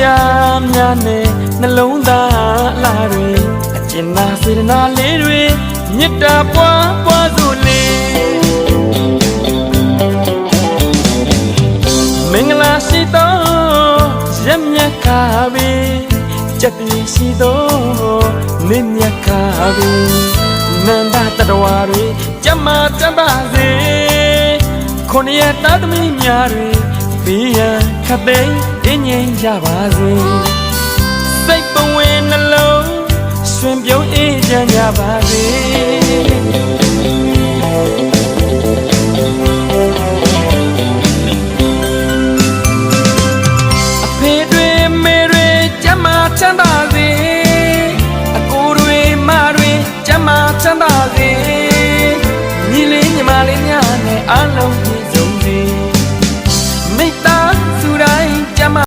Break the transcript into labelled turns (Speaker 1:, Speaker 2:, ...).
Speaker 1: များနဲ့နှလုံးသားအလားတွေအကျဉ်းနာစေတနာလေးတွေမေတ္တာပွားပွားစုလေးမင်္ဂလာရှိသောရက်မြတ်ခါပဲကြက်တည်ရှိသောနေမြတ်ခါပဲနန္ဒတတဝါတွေကြမ်းမာကြမ်းပါစေခုနှစ်ရက်သားသမီးများတွေဘေးရန်ခတ်သိမ်းတင်းငြိမ်ကြပါစေစိတ်ပဝင်နှလုံးရှင်ပြုံးအေးချမ်းကြပါစေ